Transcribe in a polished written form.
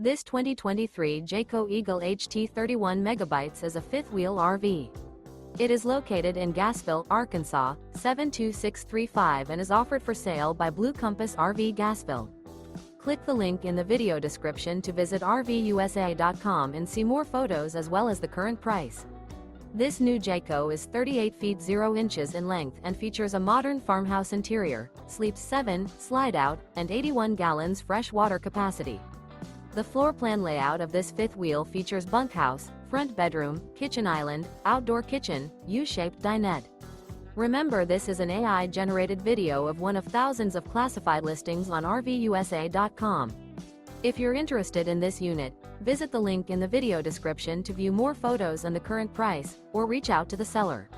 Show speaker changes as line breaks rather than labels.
This 2023 Jayco Eagle HT 31 megabytes is a fifth-wheel RV. It is located in Gassville, Arkansas, 72635 and is offered for sale by Blue Compass RV Gassville. Click the link in the video description to visit RVUSA.com and see more photos as well as the current price. This new Jayco is 38 feet 0 inches in length and features a modern farmhouse interior, sleeps 7, slide-out, and 81 gallons fresh water capacity. The floor plan layout of this fifth wheel features bunkhouse, front bedroom, kitchen island, outdoor kitchen, U-shaped dinette. Remember, this is an AI-generated video of one of thousands of classified listings on RVUSA.com. If you're interested in this unit, visit the link in the video description to view more photos and the current price, or reach out to the seller.